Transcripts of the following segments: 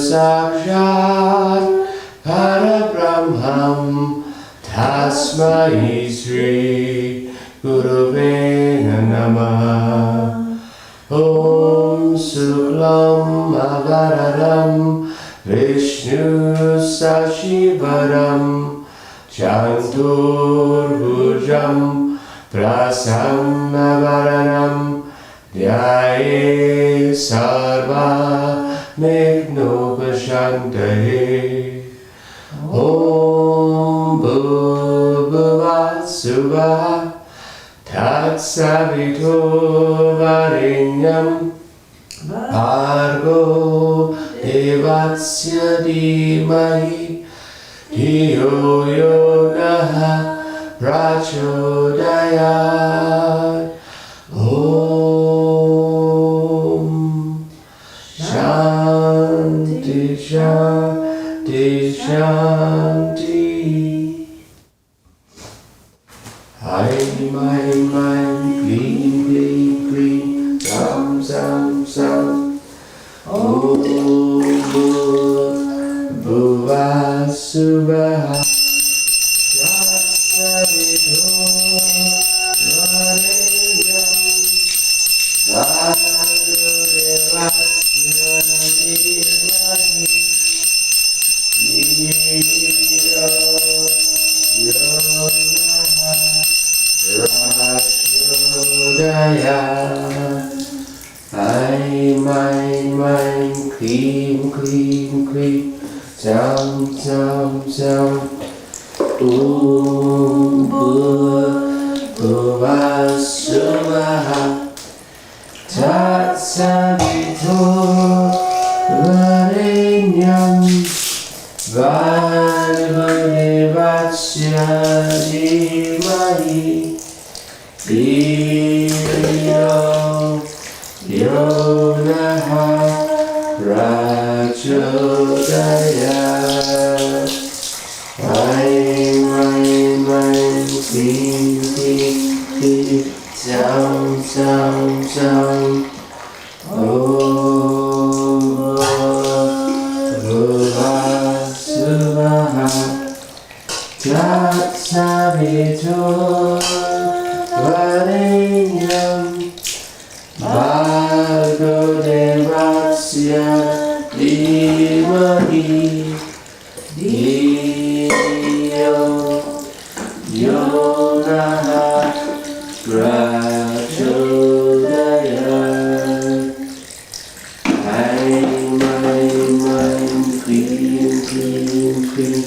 Sakshat Parabrahmam Tasmai Sri Gurave Namaha. Om Suklam Avararam Vishnu Sashivaram Chanturbhujam Prasannavaranam Dhyaye Sarva Megnopashantaye. Om Bhurvubhuva Suvah Tatsaviturvarenyam Bhargo Devasya Dhimahi Dhiyo Yo Naha Prachodayat. Om Shanti Shanti Shanti. Aim, aim, aim, gleam, gleam, gleam, sam, sam, sam. Om Bhurvubhuva Suvah Tatsaviturvarenyam Bhargo Devasya Dhimahi Dhiyo Yo Naha Prachodayat. Aim, aim, aim, clean, clean, clean, sam, sam, sam. Om Bhurvubhuva Suvah Tatsaviturvarenyam Bhargo Devasya Dhimahi Dhiyo Yo Naha Prachodayat. Aim, aim, aim, clean, clean, clean, sam, sam, sam. Om Bhurvubhuva Suvah Tatsaviturvarenyam Bhargo Devasya Dhimahi Dhiyo Yo Naha Prachodayat. Aim, aim, aim, clean, clean, clean,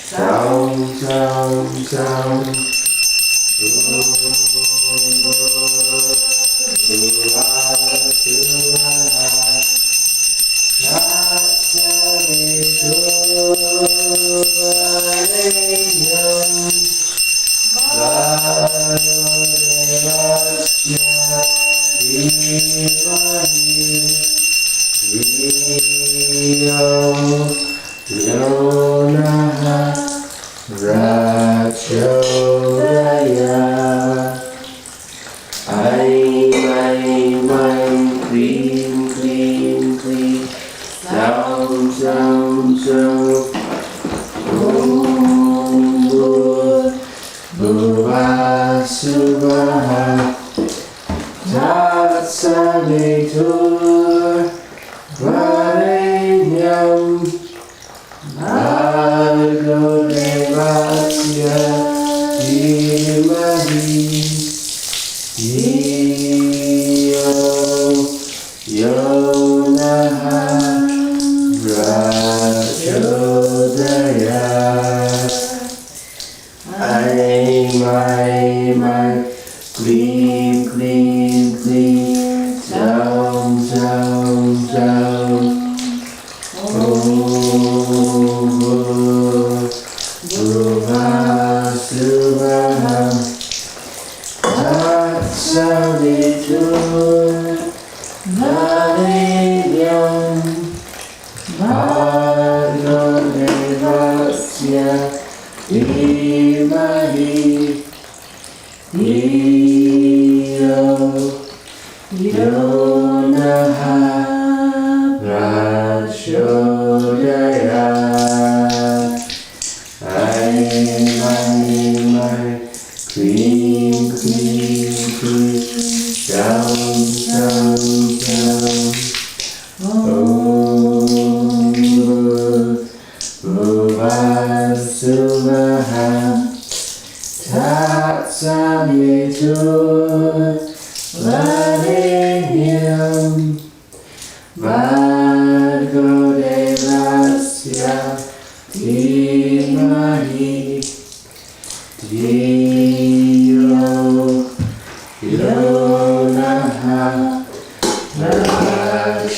sam, sam, sam. Om Bhurvubhuva Suvah Tatsaviturvarenyam Bhargo Devasya Dhimahi Dhiyo Yo Naha Prachodayat. Aim, aim, aim, clean, clean, clean, sam, sam, sam. Om Bhurvubhuva Suvah Tatsaviturvarenyam Bhargo Devasya Dhimahi Dhiyo Yo Naha Prachodayat.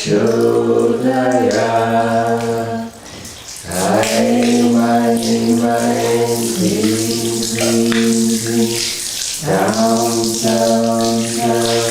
Prachodaya. Aim, aim, aim, clean, clean, clean. Down, down, down.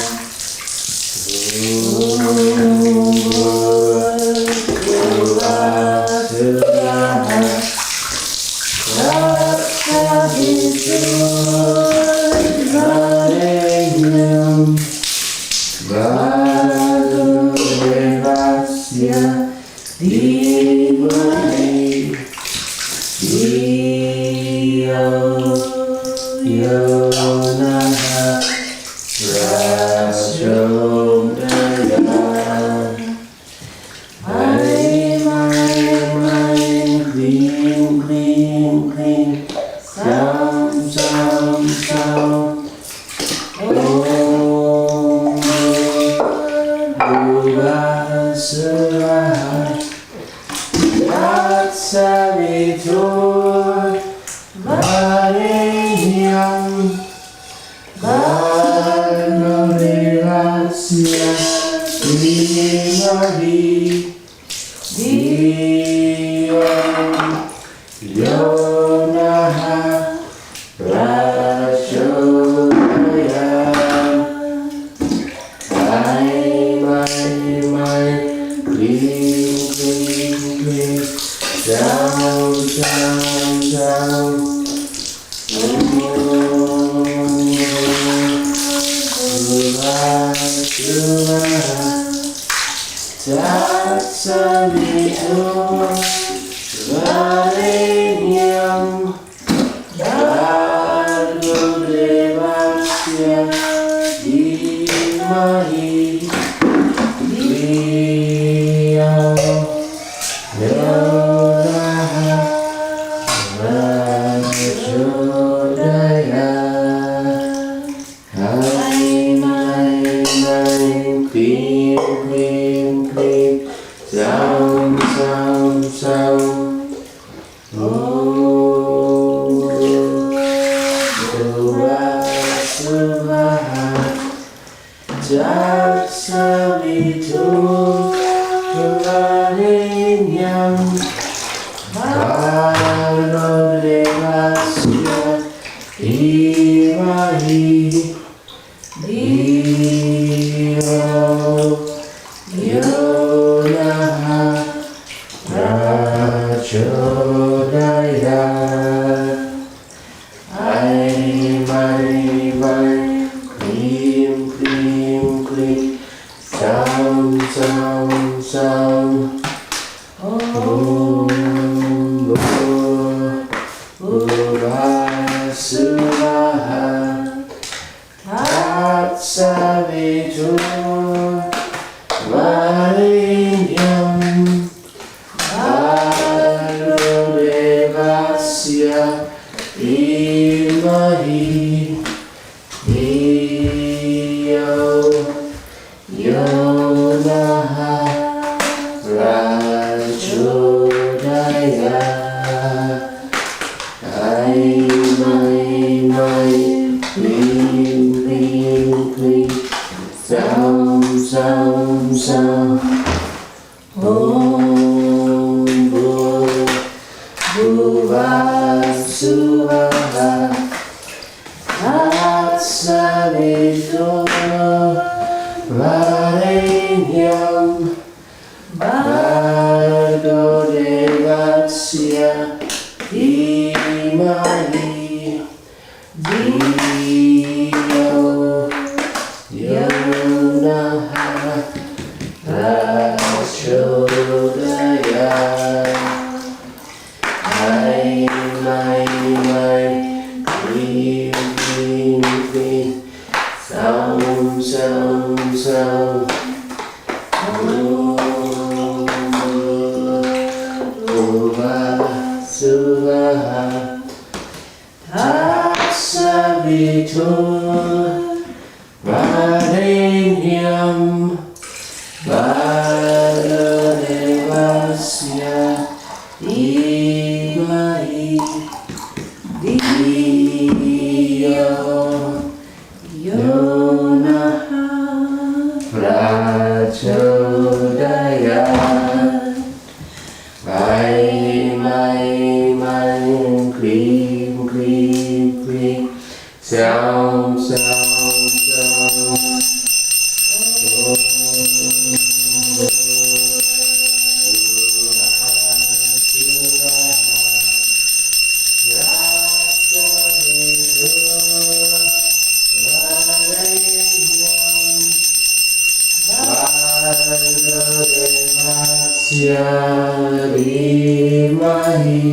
Dhimahi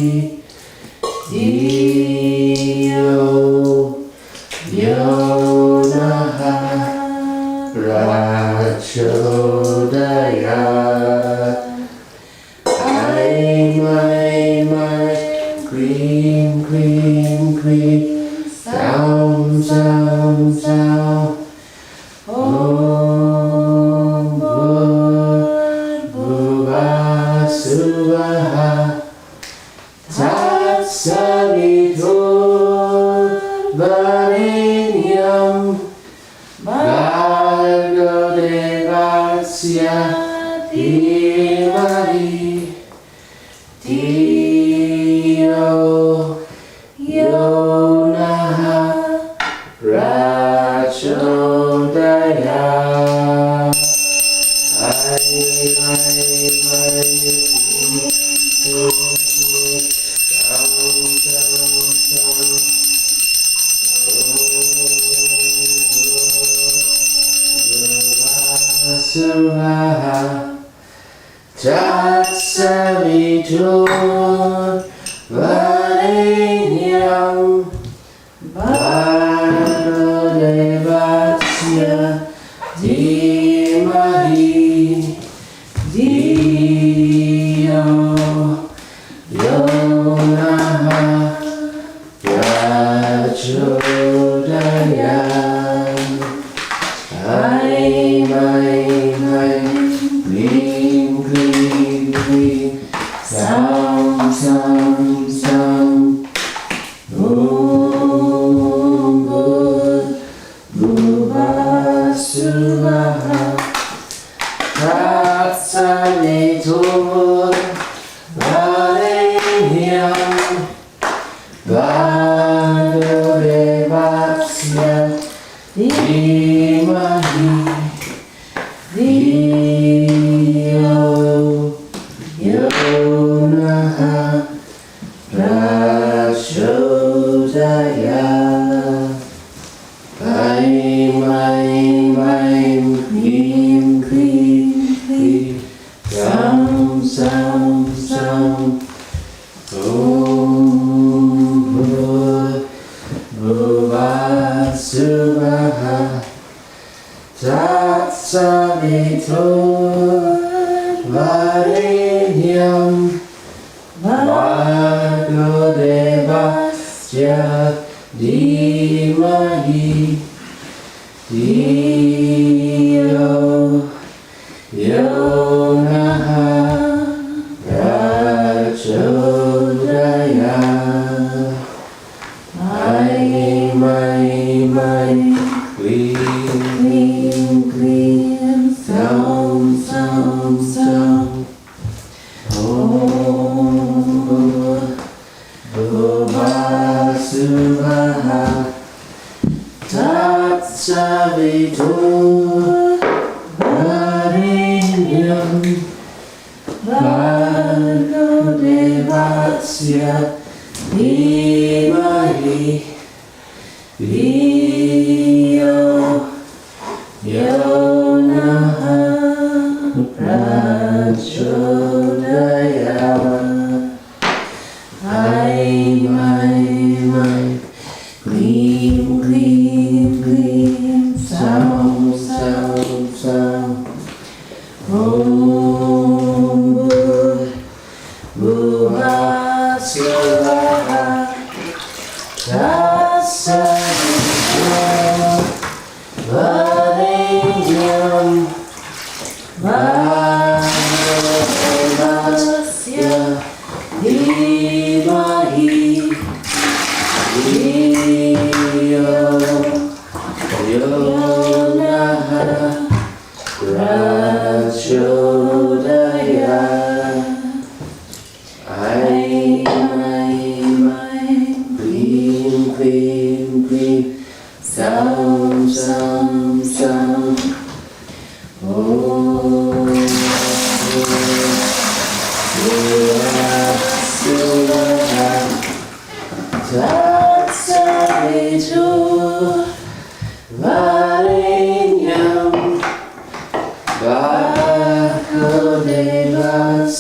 Dhiyo Yo Naha Prachodaya Mai Cream Cream Cream Sound Sound Sound Om Bhuva Suvaha Tatsaviturvarenyam Bhargo Devasya Dhimahi Dhiyo Yo Naha Prachodaya Suvaha Tatsaviturvarenyam Bhargo Devasya Dhimahi Dhiyo Yo Naha Prachodaya Gleam, gleam, gleam, sound, sound, sound. Om Bhuva Suvaha Tatsaviturvarenyam Bhargo Devasya Dhimahi Dhiyo Yo Naha Prachodaya Gleam, gleam, gleam, sound, sound, sound. Om Bhuva Suvaha Tatsaviturvarenyam Bhargo Devasya Dhimahi Dhiyo Yo Naha Prachodaya Gleam, gleam, gleam, sound, sound, sound. Om Bhuva Suvaha Tatsaviturvarenyam Bhargo Devasya Dhimahi Dhiyo Yo Naha Prachodaya Gleam, gleam, gleam, sound, sound, sound. Om Bhuva Suvaha Tatsaviturvarenyam Bhargo Devasya Dhimahi Dhiyo Yo Naha Prachodaya Gleam, gleam, gleam, sound, sound, sound. Om Suvaha Tatsaviturvarenyam Bhargo Devasya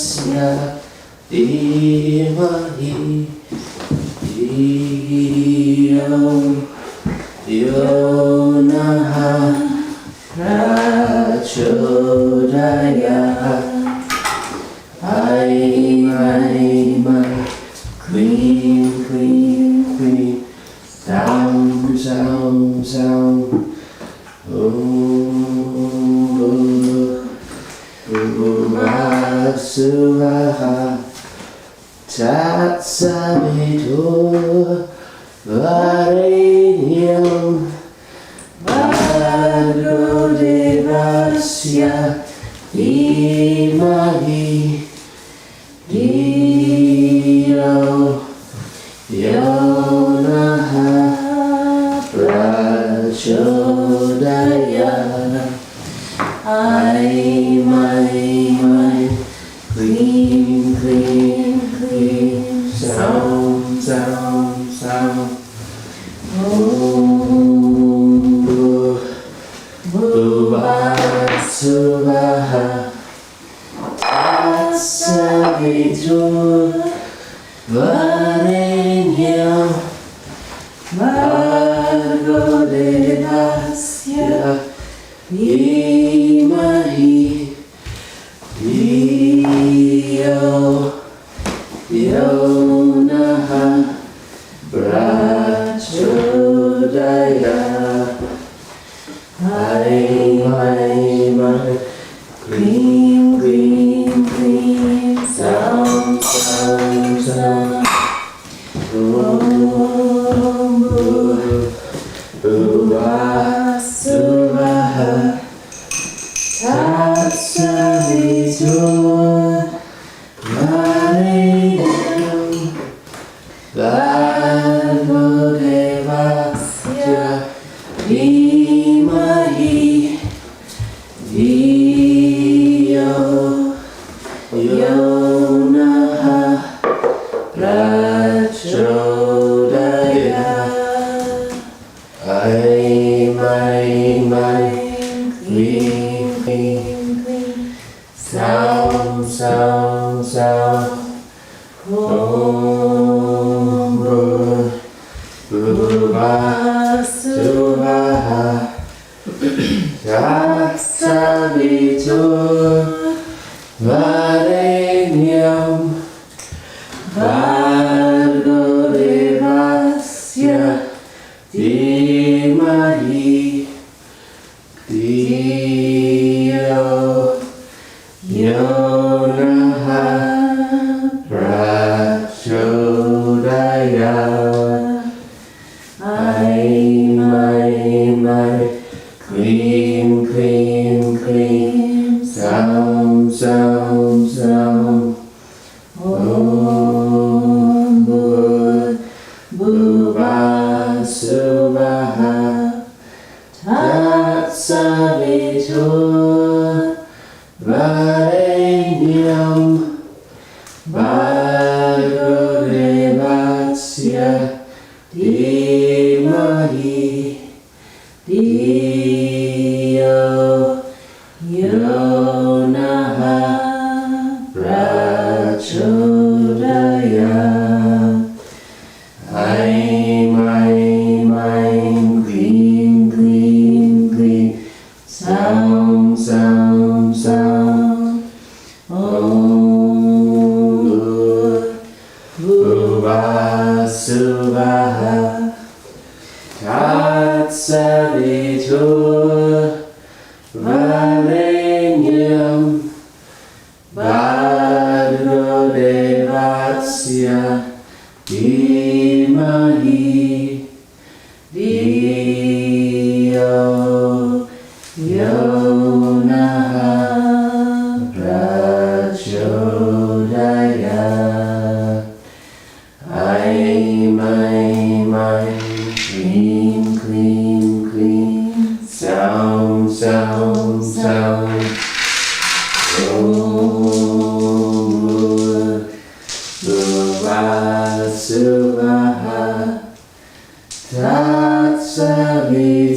Dhimahi Dhiyo Yo Naha Prachodaya Ai Cream Sound Suraha Tatsavitur Varenyam Bhargo Devasya Dhimahi Dhiyo Yo Naha Prachodaya Ai Clean Sound Bhuvasuvaha Tatsavitur Varenyam Bhargo Devasya Dhimahi Dhiyo Yo Naha Prachodaya Ai Clean Sound Bhuvasuvaha Tatsavitur Varenyam Bhargo Devasya Dhimahi Dhiyo Yo Naha Prachodaya Ai Clean Sound Bhuvasuvaha Tatsavitur Varenyam Bhargo Devasya Dhimahi Dhiyo Yo Naha Prachodaya Ai Clean Sound Bhuvasuvaha Tatsavitur Varenyam Bhargo Devasya Dhimahi Dhiyo Yo Naha Prachodaya Ai Clean Sound Bhuvasuvaha Tatsavitur Varenyam Bhargo Devasya Dhimahi Dhiyo Yo Naha Prachodaya Ai Clean Sound Bhuvasuvaha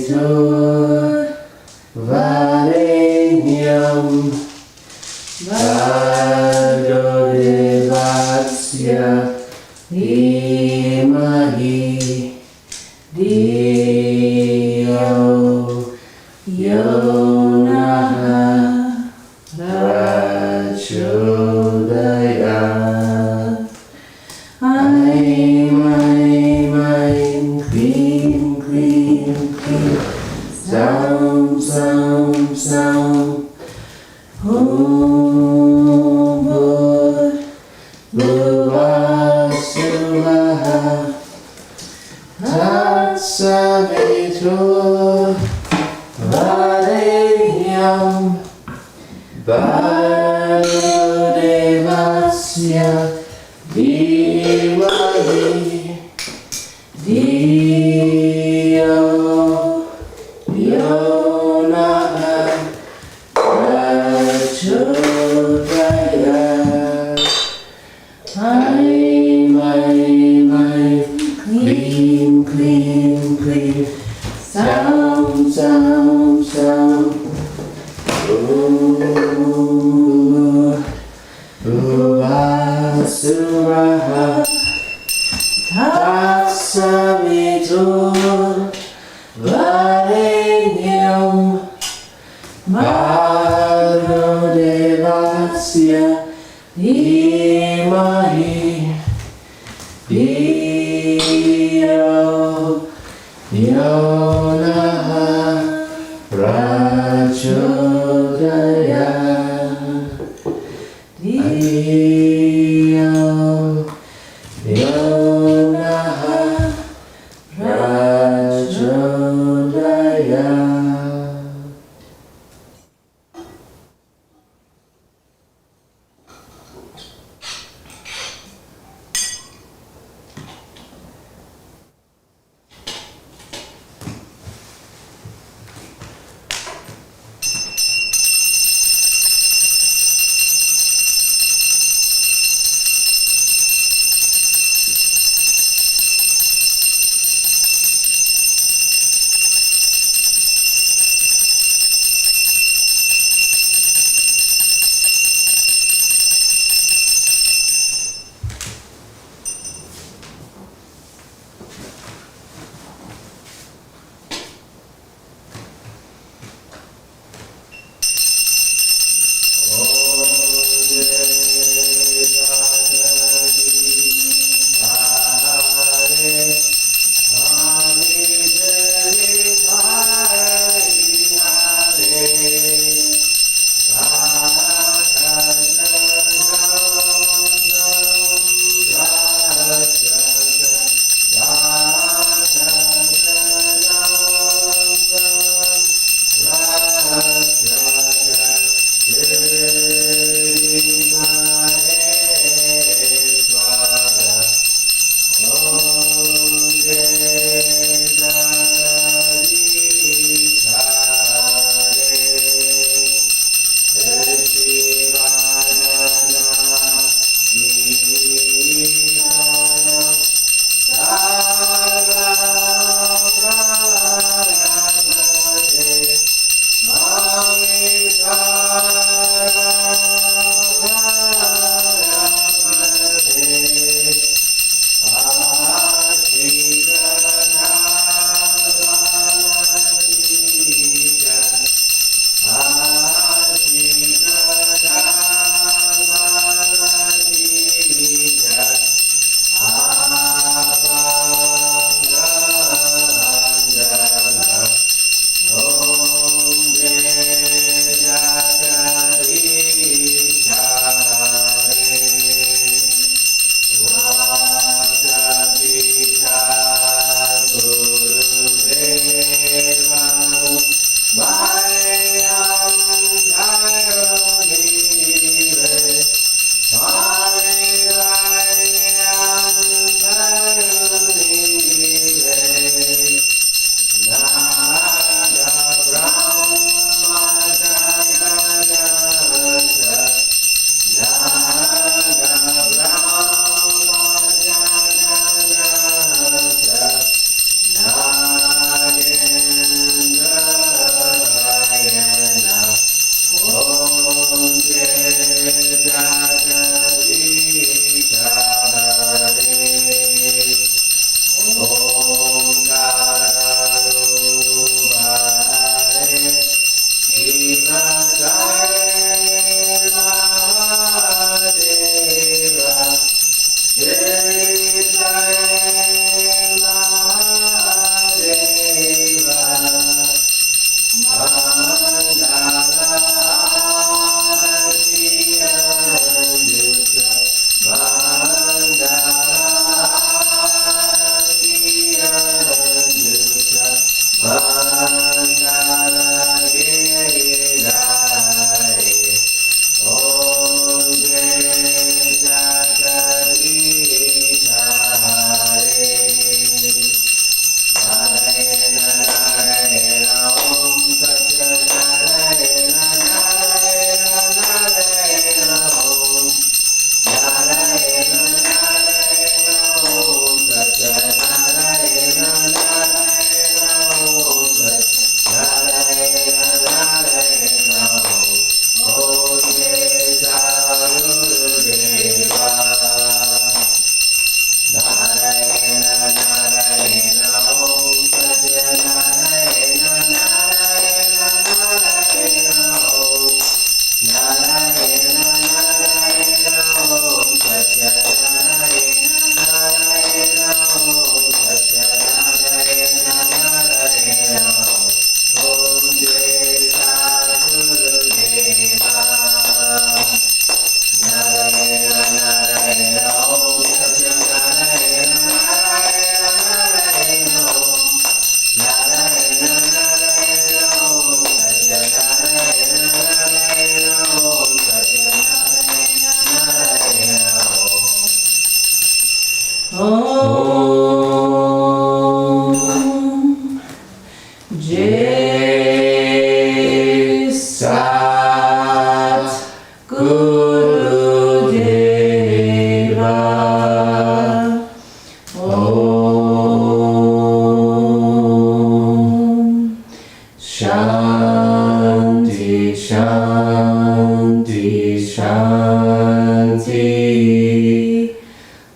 Tatsavitur Varenyam Bhargo Aim, aim, aim, clean, clean, clean. Sound, sound, sound. Om Bhuvasuvaha Tatsavitur Varenyam Bharudevasya Dhimahi Dhiyo Yonaha Prachodaya. Aim, aim, aim, clean, clean, clean. Sound, sound, sound. Bhuvasuraha Tatsavitur Varenyam Bharudevasya Dhimahi Dhiyo Yonaha Prachodaya. Dhiyo Yonaha Prachodaya.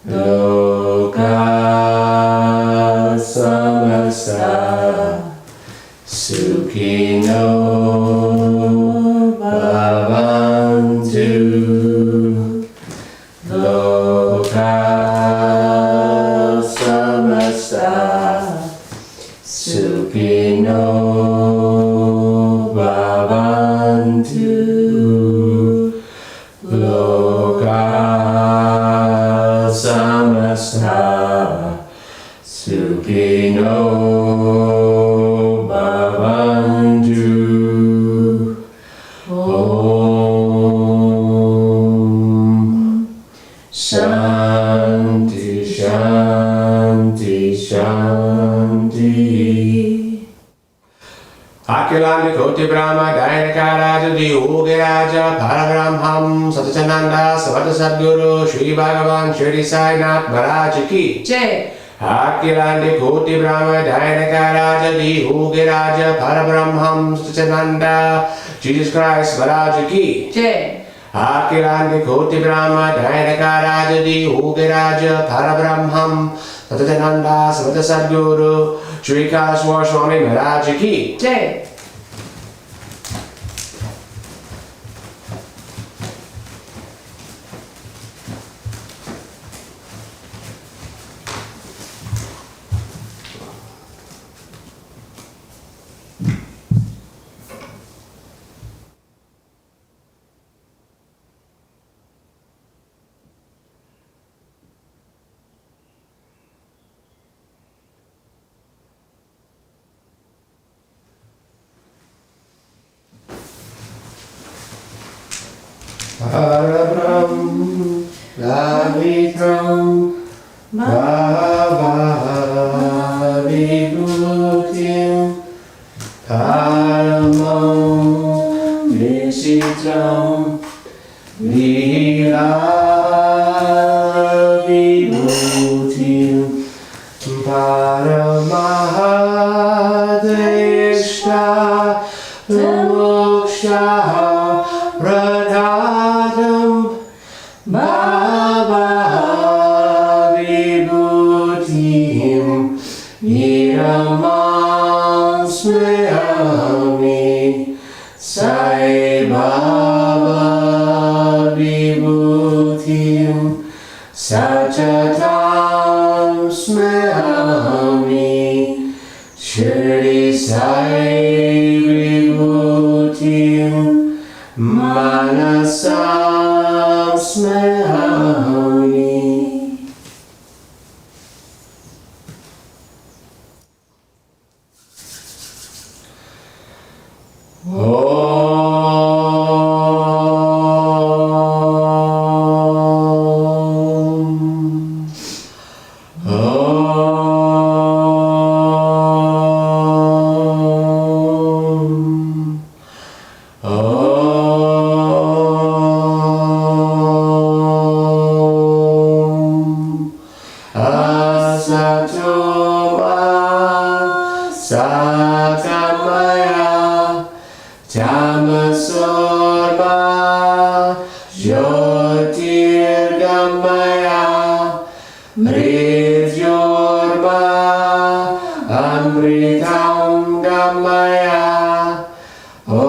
Loka samasta sukhino bhavantu. Loka samasta sukhino bhavantu. Loka samasta sukhino bhavantu. Om Shanti Shanti Shanti. Akilandi Koti Brahma Dayanakaraja Diyogiraja Parabrahmam Satachananda Savata Sadguru Shri Bhagavan Shirdi Sai Nath Maharaj Ki Jai. Akilandi Koti Brahma Dayanakaraja Diyogiraja Parabrahmam Satachananda Jesus Christ Maharaj Ki Jai. Akilandi Koti Brahma Dayanakaraja Diyogiraja Parabrahmam Satachananda Savata Sadguru Shri Kaswar Swami Maharaj Ki Jai. Parabrahm Lavitram Bhavavibhutim Paramam Visitram Lila Vibhutim Paramahadeshta Moksha Pradadam Bhavavibhutim Niramam Smeyami Sai Baba Vibhutim Sachatam Smeyami Shirdi Sai Vibhutim Manasam Smeyami. Sakamaya Tamasorma Jyotirgamaya Mrityorma Amritam Gamaya Om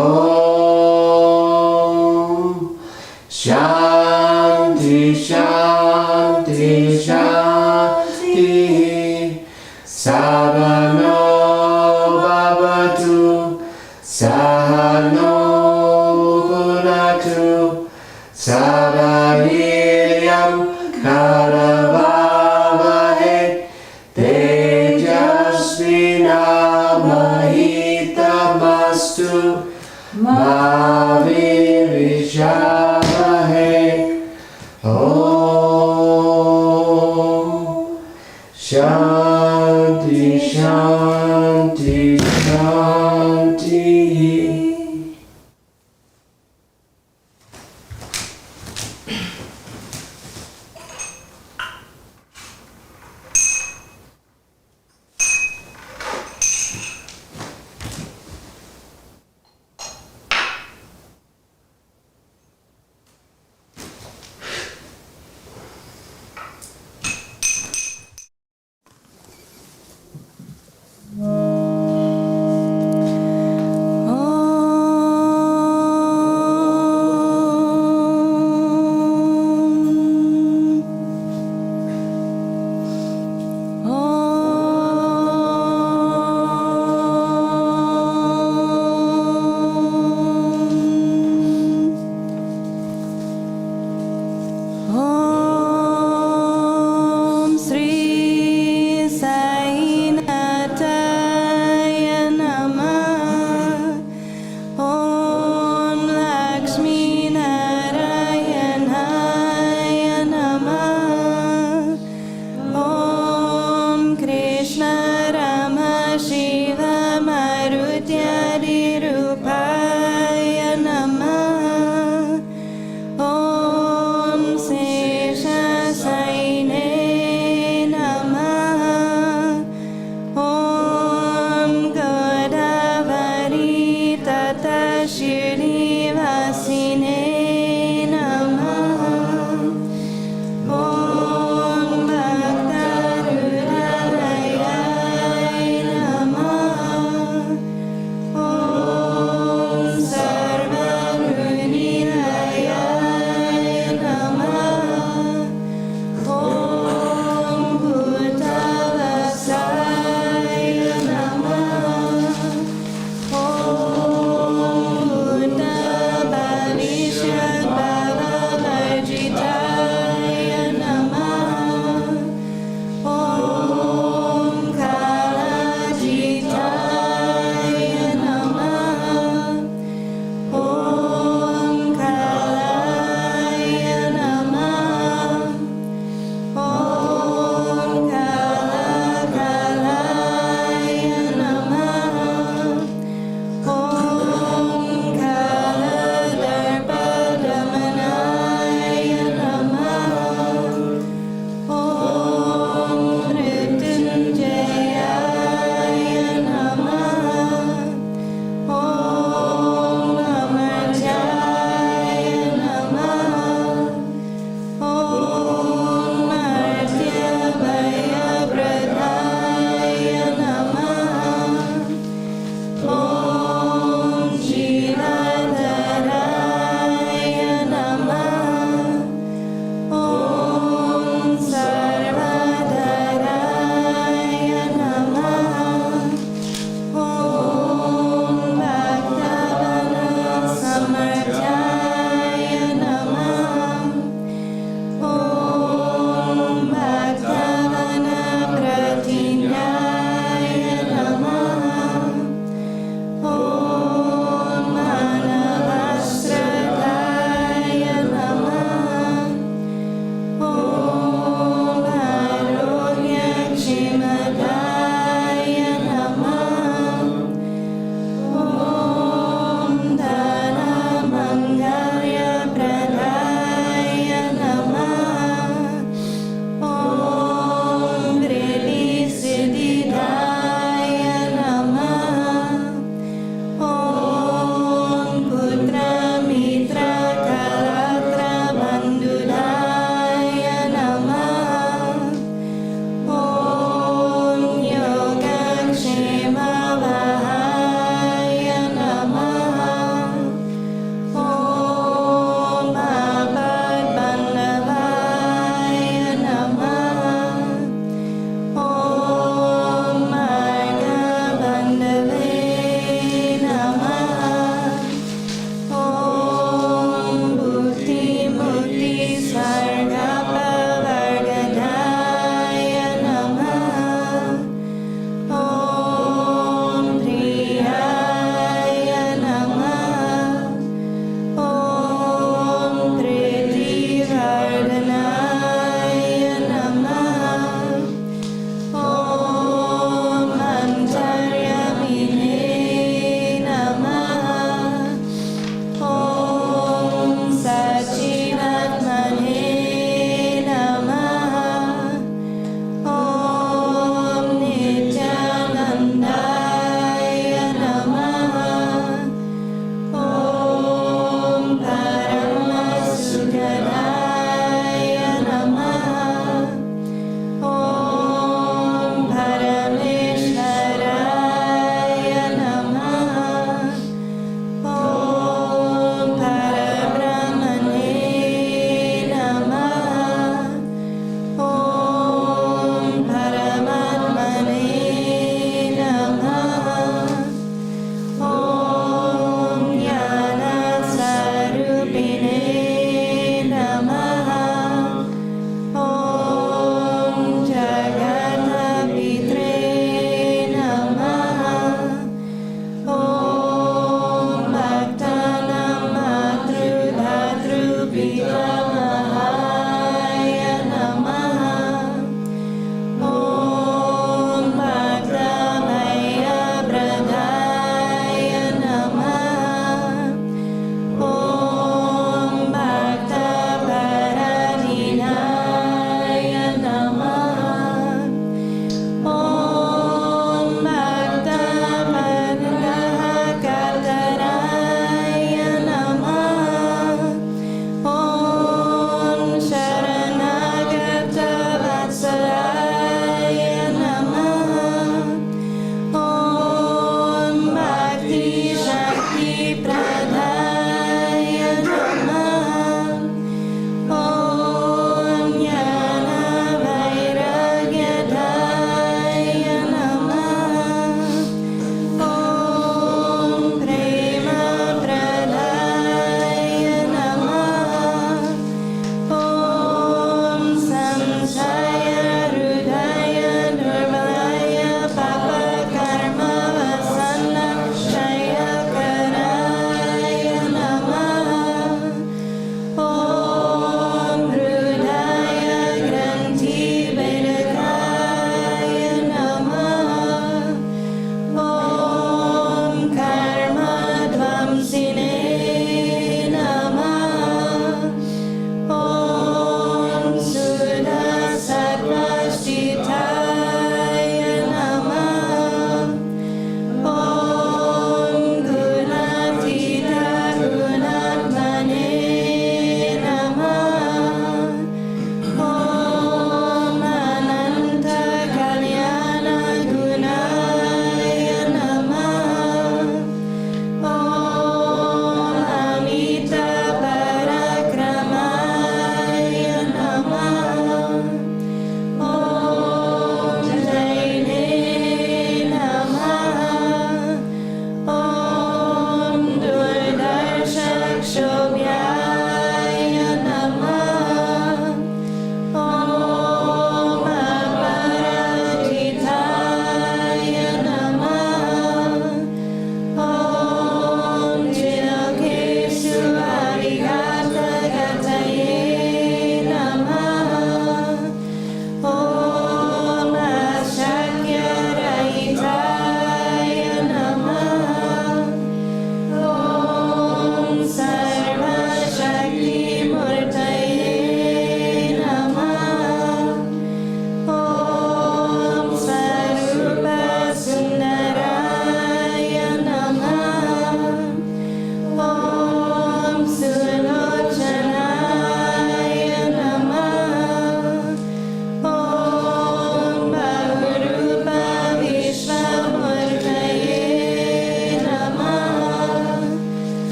Shanti Shanti Shanti Sabano Sahano Punatu Savahiryam Karavavahe Tejasvinamahitamastu Mavirishahe Om Shanti Shanti Shanti.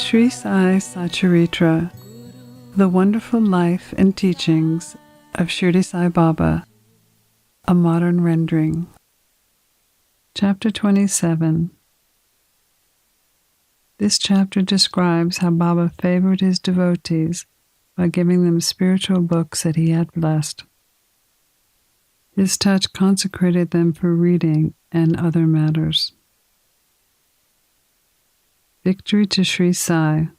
Sri Sai Satcharitra, The Wonderful Life and Teachings of Shirdi Sai Baba, a Modern Rendering. Chapter 27. This chapter describes how Baba favored his devotees by giving them spiritual books that he had blessed. His touch consecrated them for reading and other matters. Victory to Sri Sai.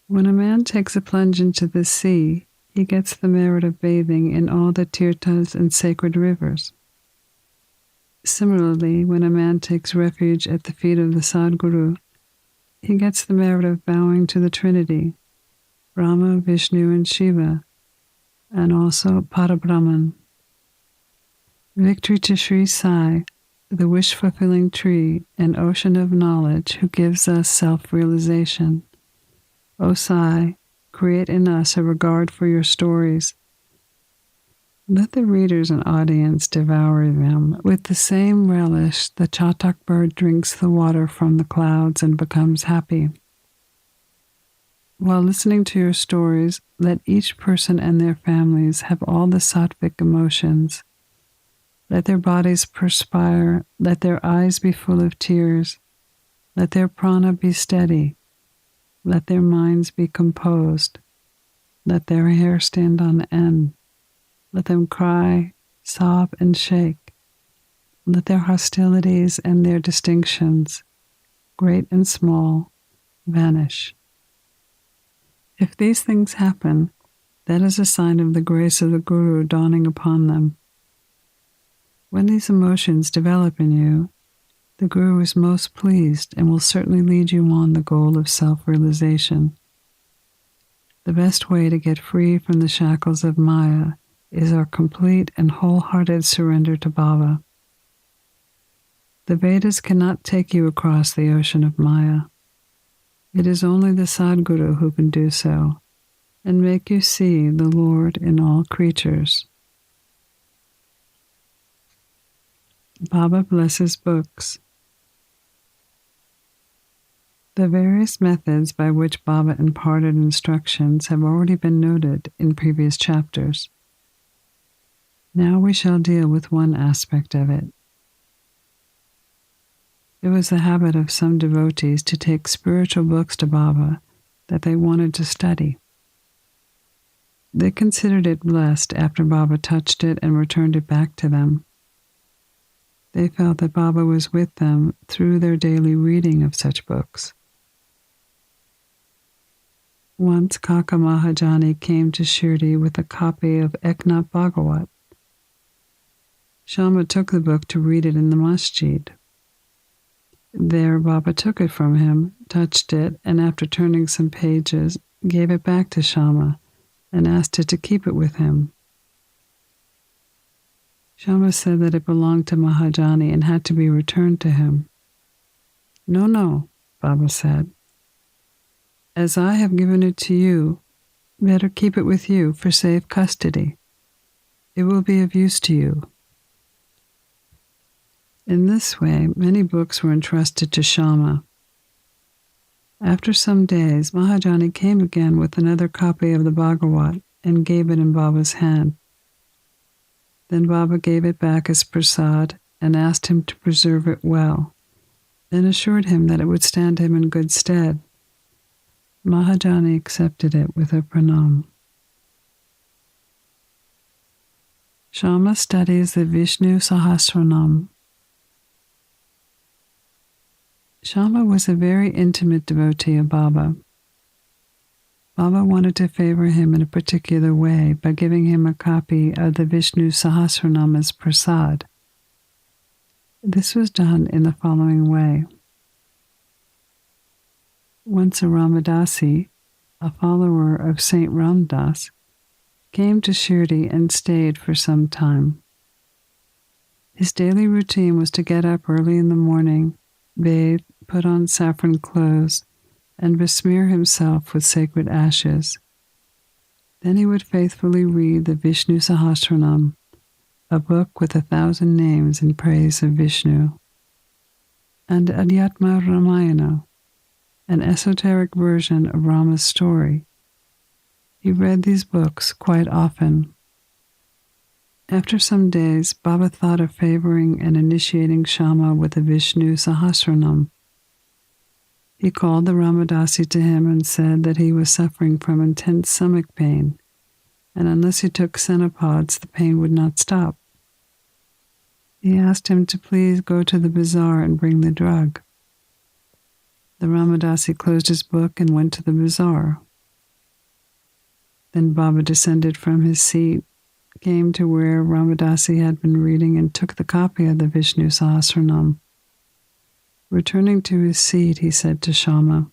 When a man takes a plunge into the sea, he gets the merit of bathing in all the tirthas and sacred rivers. Similarly, when a man takes refuge at the feet of the Sadguru, he gets the merit of bowing to the Trinity, Brahma, Vishnu, and Shiva, and also Parabrahman. Victory to Sri Sai, the wish-fulfilling tree and ocean of knowledge who gives us self-realization. O Sai, create in us a regard for your stories. Let the readers and audience devour them with the same relish the chatak bird drinks the water from the clouds and becomes happy. While listening to your stories, let each person and their families have all the sattvic emotions. Let their bodies perspire, let their eyes be full of tears, let their prana be steady, let their minds be composed, let their hair stand on end, let them cry, sob, and shake, let their hostilities and their distinctions, great and small, vanish. If these things happen, that is a sign of the grace of the Guru dawning upon them. When these emotions develop in you, the Guru is most pleased and will certainly lead you on the goal of self-realization. The best way to get free from the shackles of Maya is our complete and wholehearted surrender to Baba. The Vedas cannot take you across the ocean of Maya. It is only the Sadguru who can do so, and make you see the Lord in all creatures. Baba blesses books. The various methods by which Baba imparted instructions have already been noted in previous chapters. Now we shall deal with one aspect of it. It was the habit of some devotees to take spiritual books to Baba that they wanted to study. They considered it blessed after Baba touched it and returned it back to them. They felt that Baba was with them through their daily reading of such books. Once Kaka Mahajani came to Shirdi with a copy of Eknath Bhagavat. Shama took the book to read it in the masjid. There Baba took it from him, touched it, and after turning some pages, gave it back to Shama and asked it to keep it with him. Shama said that it belonged to Mahajani and had to be returned to him. No, Baba said. As I have given it to you, better keep it with you for safe custody. It will be of use to you. In this way, many books were entrusted to Shama. After some days, Mahajani came again with another copy of the Bhagavat and gave it in Baba's hand. Then Baba gave it back as prasad and asked him to preserve it well, then assured him that it would stand him in good stead. Mahajani accepted it with a pranam. Shama studies the Vishnu Sahasranam. Shama was a very intimate devotee of Baba. Baba wanted to favor him in a particular way by giving him a copy of the Vishnu Sahasranam as prasad. This was done in the following way. Once a Ramadasi, a follower of Saint Ramdas, came to Shirdi and stayed for some time. His daily routine was to get up early in the morning, bathe, put on saffron clothes, and besmear himself with sacred ashes. Then he would faithfully read the Vishnu Sahasranam, a book with 1,000 names in praise of Vishnu, and Adhyatma Ramayana, an esoteric version of Rama's story. He read these books quite often. After some days, Baba thought of favoring and initiating Shama with the Vishnu Sahasranam. He called the Ramadasi to him and said that he was suffering from intense stomach pain, and unless he took Cenepods, the pain would not stop. He asked him to please go to the bazaar and bring the drug. The Ramadasi closed his book and went to the bazaar. Then Baba descended from his seat, came to where Ramadasi had been reading, and took the copy of the Vishnu Sahasranam. Returning to his seat, he said to Shama,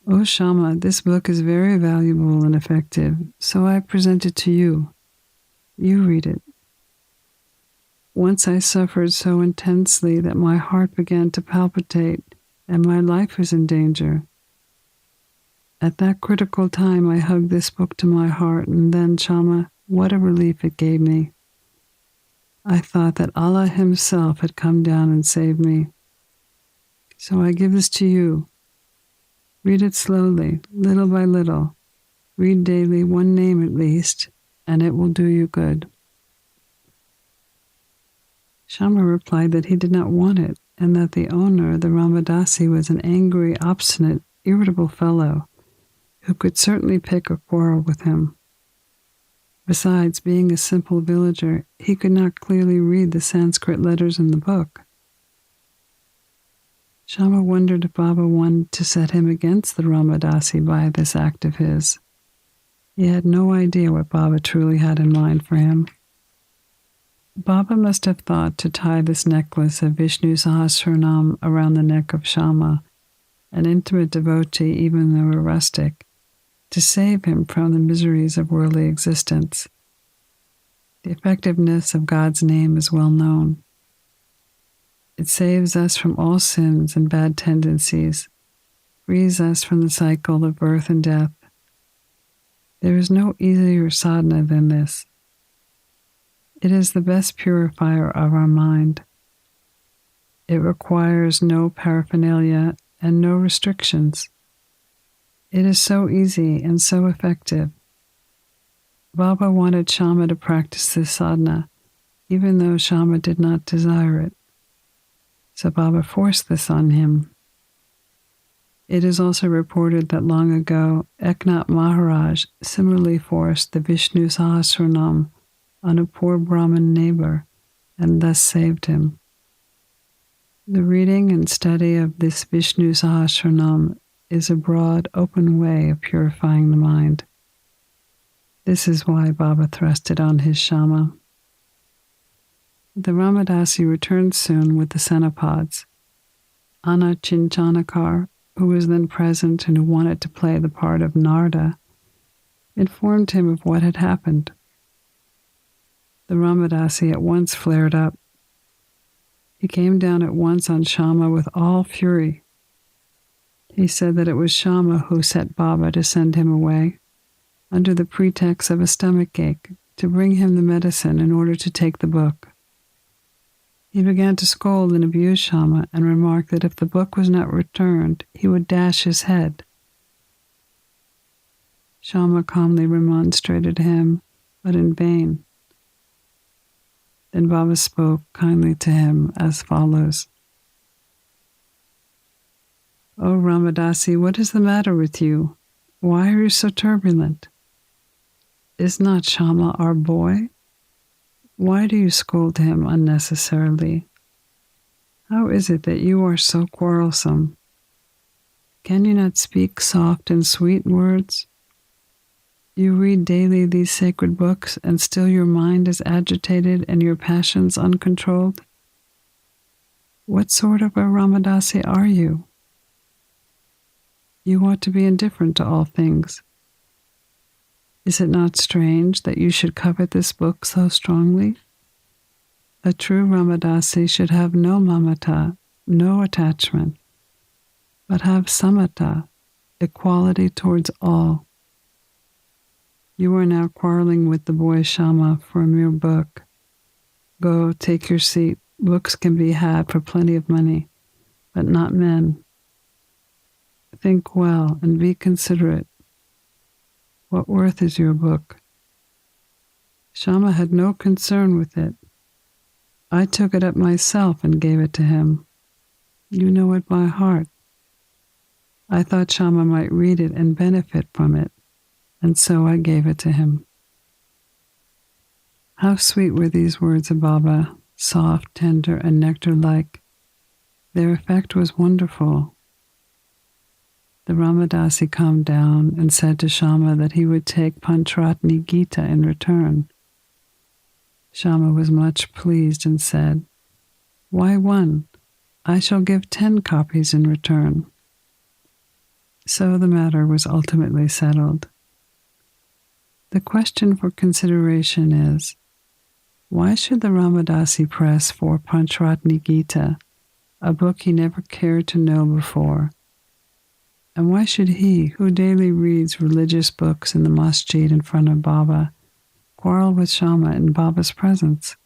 "O Shama, this book is very valuable and effective, so I present it to you. You read it. Once I suffered so intensely that my heart began to palpitate and my life was in danger. At that critical time, I hugged this book to my heart, and then, Shama, what a relief it gave me. I thought that Allah Himself had come down and saved me. So I give this to you. Read it slowly, little by little. Read daily one name at least, and it will do you good." Shama replied that he did not want it, and that the owner, the Ramadasi, was an angry, obstinate, irritable fellow who could certainly pick a quarrel with him. Besides, being a simple villager, he could not clearly read the Sanskrit letters in the book. Shama wondered if Baba wanted to set him against the Ramadasi by this act of his. He had no idea what Baba truly had in mind for him. Baba must have thought to tie this necklace of Vishnu Sahasranam around the neck of Shama, an intimate devotee even though a rustic, to save him from the miseries of worldly existence. The effectiveness of God's name is well known. It saves us from all sins and bad tendencies, frees us from the cycle of birth and death. There is no easier sadhana than this. It is the best purifier of our mind. It requires no paraphernalia and no restrictions. It is so easy and so effective. Baba wanted Shama to practice this sadhana, even though Shama did not desire it. So Baba forced this on him. It is also reported that long ago, Eknath Maharaj similarly forced the Vishnu Sahasranam on a poor Brahmin neighbor, and thus saved him. The reading and study of this Vishnu Sahasranam is a broad, open way of purifying the mind. This is why Baba thrust it on his Shama. The Ramadasi returned soon with the Cenepods. Anna Chinchanakar, who was then present and who wanted to play the part of Narda, informed him of what had happened. The Ramadasi at once flared up. He came down at once on Shama with all fury. He said that it was Shama who set Baba to send him away, under the pretext of a stomach ache, to bring him the medicine in order to take the book. He began to scold and abuse Shama and remarked that if the book was not returned, he would dash his head. Shama calmly remonstrated him, but in vain. Then Baba spoke kindly to him as follows. "O Ramadasi, what is the matter with you? Why are you so turbulent? Is not Shama our boy? Why do you scold him unnecessarily? How is it that you are so quarrelsome? Can you not speak soft and sweet words? You read daily these sacred books, and still your mind is agitated and your passions uncontrolled? What sort of a Ramadasi are you? You ought to be indifferent to all things. Is it not strange that you should covet this book so strongly? A true Ramadasi should have no mamata, no attachment, but have samata, equality towards all. You are now quarreling with the boy Shama for a mere book. Go, take your seat. Books can be had for plenty of money, but not men. Think well and be considerate. What worth is your book? Shama had no concern with it. I took it up myself and gave it to him. You know it by heart. I thought Shama might read it and benefit from it, and so I gave it to him. How sweet were these words of Baba, soft, tender, and nectar-like. Their effect was wonderful. The Ramadasi calmed down and said to Shama that he would take Panchratni Gita in return. Shama was much pleased and said, "Why one? I shall give 10 copies in return." So the matter was ultimately settled. The question for consideration is, why should the Ramadasi press for Panchratni Gita, a book he never cared to know before? And why should he, who daily reads religious books in the masjid in front of Baba, quarrel with Shama in Baba's presence?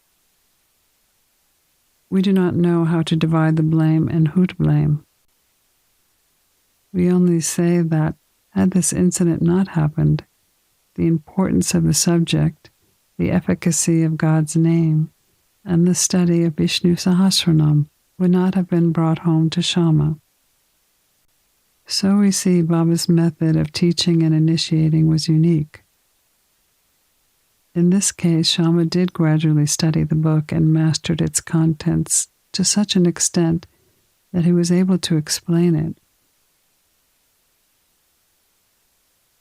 We do not know how to divide the blame and who to blame. We only say that, had this incident not happened, the importance of the subject, the efficacy of God's name, and the study of Vishnu Sahasranam would not have been brought home to Shama. So we see Baba's method of teaching and initiating was unique. In this case, Shama did gradually study the book and mastered its contents to such an extent that he was able to explain it.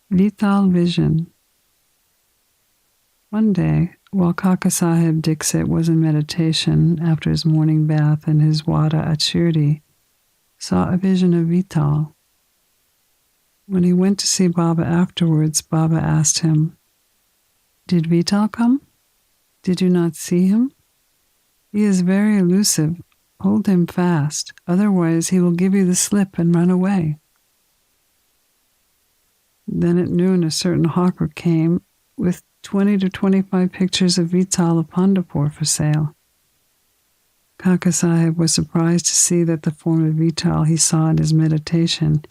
Vital Vision. One day, while Kaka Sahib Dixit was in meditation after his morning bath in his wada at Shirdi, saw a vision of Vital. When he went to see Baba afterwards, Baba asked him, "Did Vital come? Did you not see him? He is very elusive. Hold him fast, otherwise he will give you the slip and run away." Then at noon a certain hawker came with 20 to 25 pictures of Vital of Pandapur for sale. Kaka Sahib was surprised to see that the form of Vital he saw in his meditation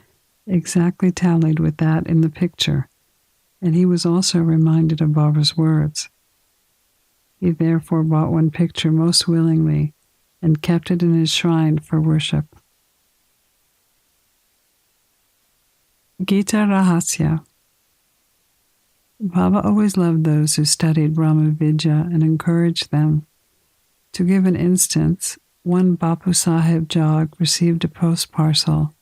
exactly tallied with that in the picture, and he was also reminded of Baba's words. He therefore bought one picture most willingly and kept it in his shrine for worship. Gita Rahasya. Baba always loved those who studied Brahma Vidya and encouraged them. To give an instance, one Bapu Sahib Jog received a post parcel.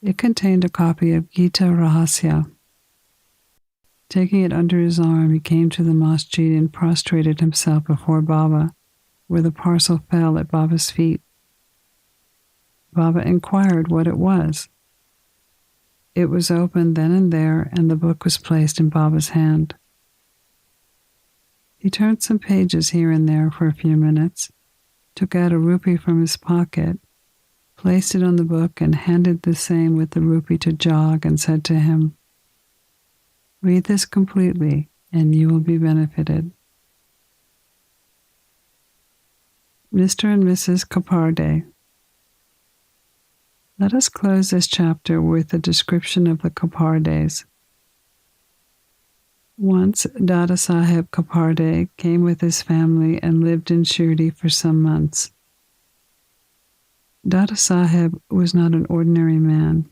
It contained a copy of Gita Rahasya. Taking it under his arm, he came to the masjid and prostrated himself before Baba, where the parcel fell at Baba's feet. Baba inquired what it was. It was opened then and there, and the book was placed in Baba's hand. He turned some pages here and there for a few minutes, took out a rupee from his pocket, placed it on the book, and handed the same with the rupee to Jog and said to him, "Read this completely, and you will be benefited." Mr. and Mrs. Kaparde. Let us close this chapter with a description of the Kapardes. Once Dada Saheb Kaparde came with his family and lived in Shirdi for some months. Dada Saheb was not an ordinary man.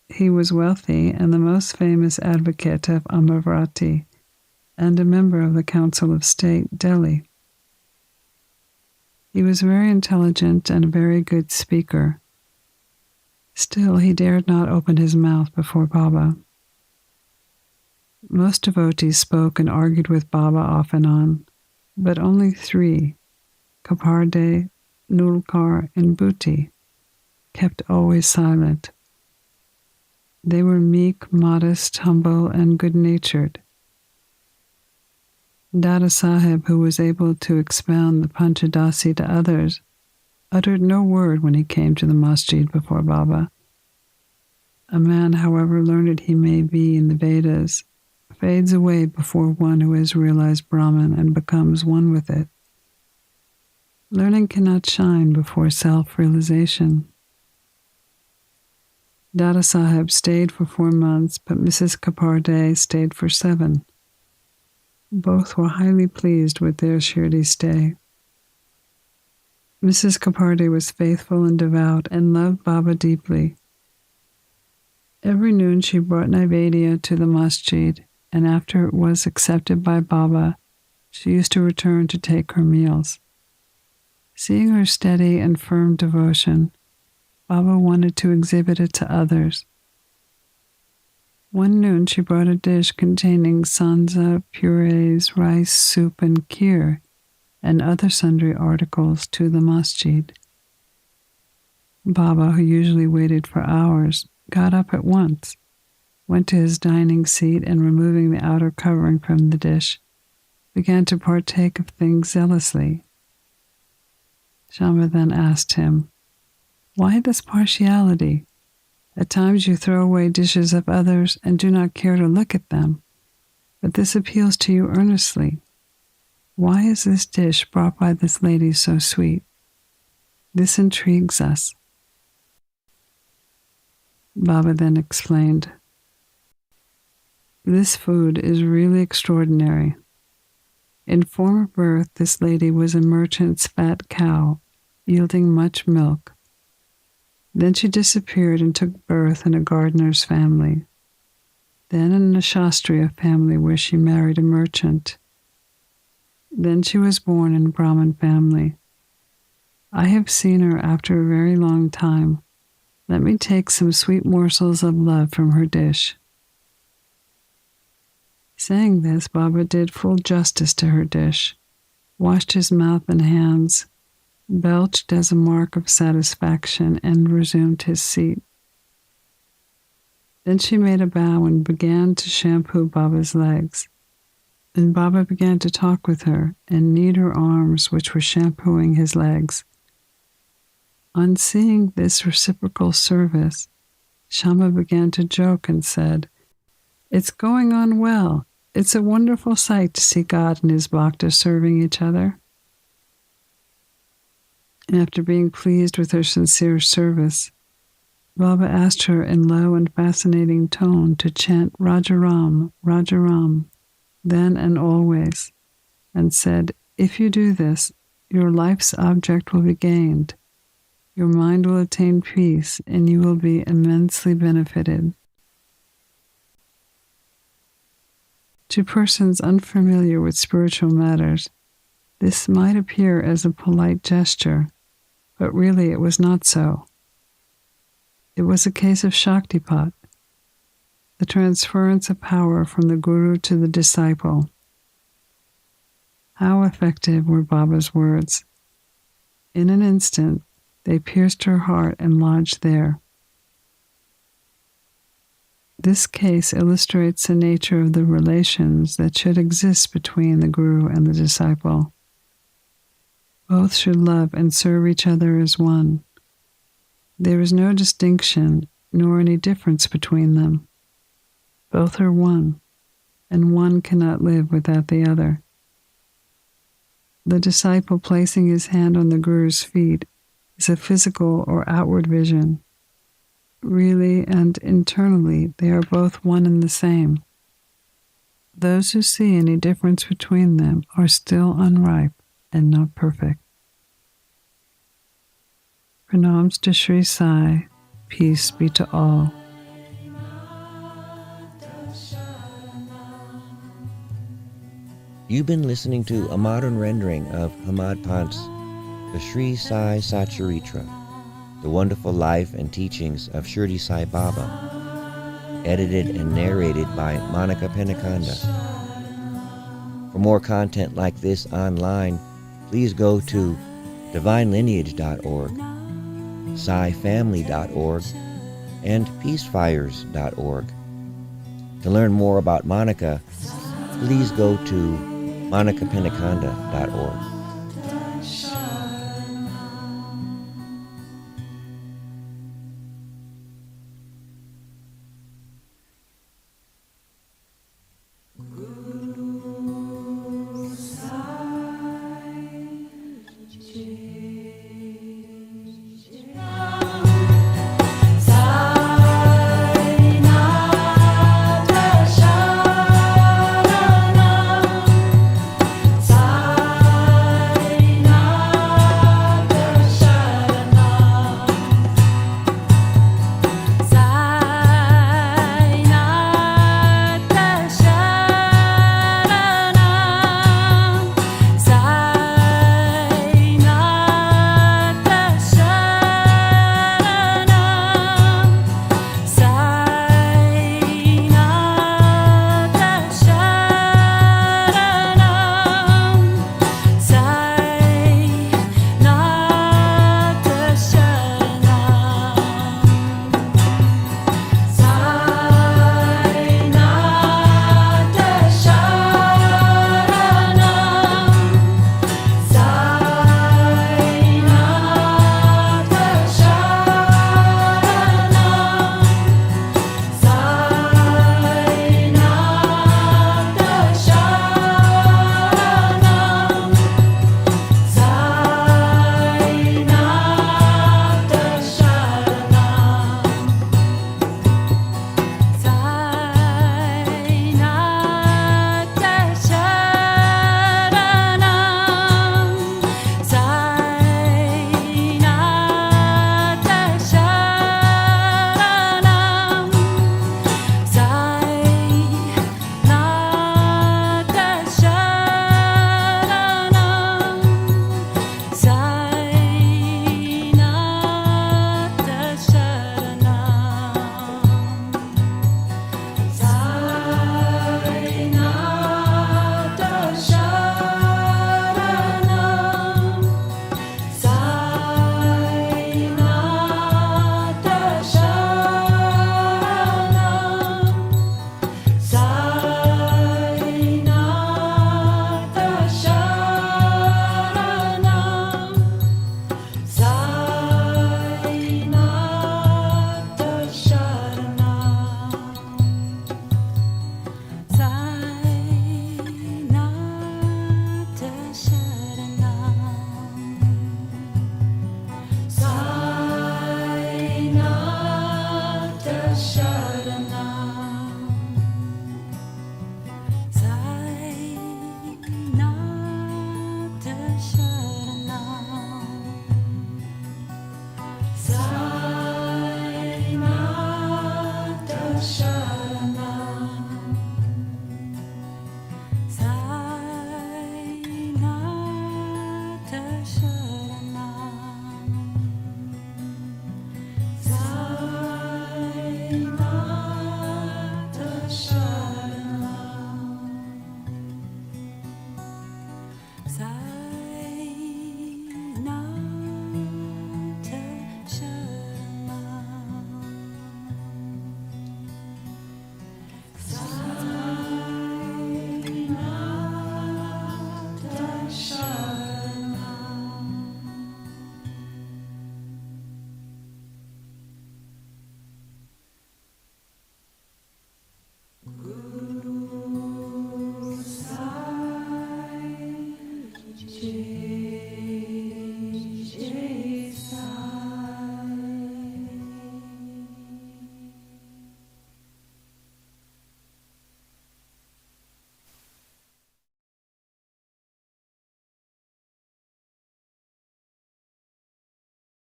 He was wealthy and the most famous advocate of Aarathi and a member of the Council of State, Delhi. He was very intelligent and a very good speaker. Still, he dared not open his mouth before Baba. Most devotees spoke and argued with Baba off and on, but only 3, Kaparde, Nulkar, and Bhuti, kept always silent. They were meek, modest, humble, and good-natured. Dada Saheb, who was able to expound the Panchadasi to others, uttered no word when he came to the masjid before Baba. A man, however learned he may be in the Vedas, fades away before one who has realized Brahman and becomes one with it. Learning cannot shine before self-realization. Dada Saheb stayed for 4 months, but Mrs. Kaparde stayed for 7. Both were highly pleased with their Shirdi stay. Mrs. Kaparde was faithful and devout and loved Baba deeply. Every noon she brought Naivedya to the masjid, and after it was accepted by Baba, she used to return to take her meals. Seeing her steady and firm devotion, Baba wanted to exhibit it to others. One noon she brought a dish containing sanza, purees, rice, soup, and kheer, and other sundry articles to the masjid. Baba, who usually waited for hours, got up at once, went to his dining seat, and removing the outer covering from the dish, began to partake of things zealously. Shama then asked him, "Why this partiality? At times you throw away dishes of others and do not care to look at them, but this appeals to you earnestly. Why is this dish brought by this lady so sweet? This intrigues us." Baba then explained, "This food is really extraordinary. In former birth, this lady was a merchant's fat cow, yielding much milk. Then she disappeared and took birth in a gardener's family, then in a Shastriya family where she married a merchant. Then she was born in a Brahmin family. I have seen her after a very long time. Let me take some sweet morsels of love from her dish." Saying this, Baba did full justice to her dish, washed his mouth and hands, belched as a mark of satisfaction, and resumed his seat. Then she made a bow and began to shampoo Baba's legs. And Baba began to talk with her and knead her arms, which were shampooing his legs. On seeing this reciprocal service, Shama began to joke and said, "It's going on well. It's a wonderful sight to see God and his bhakta serving each other." After being pleased with her sincere service, Baba asked her in low and fascinating tone to chant Rajaram, Rajaram, then and always, and said, "If you do this, your life's object will be gained, your mind will attain peace, and you will be immensely benefited." To persons unfamiliar with spiritual matters, this might appear as a polite gesture, but really it was not so. It was a case of Shaktipat, the transference of power from the Guru to the disciple. How effective were Baba's words! In an instant, they pierced her heart and lodged there. This case illustrates the nature of the relations that should exist between the Guru and the disciple. Both should love and serve each other as one. There is no distinction nor any difference between them. Both are one, and one cannot live without the other. The disciple placing his hand on the Guru's feet is a physical or outward vision. Really and internally, they are both one and the same. Those who see any difference between them are still unripe and not perfect. Pranams to Sri Sai, peace be to all. You've been listening to a modern rendering of Hamad Pant's The Sri Sai Satcharitra, The Wonderful Life and Teachings of Shirdi Sai Baba, edited and narrated by Monica Penacanda. For more content like this online, please go to divinelineage.org, SaiFamily.org, and peacefires.org. To learn more about Monica, please go to monicapenacanda.org. Sai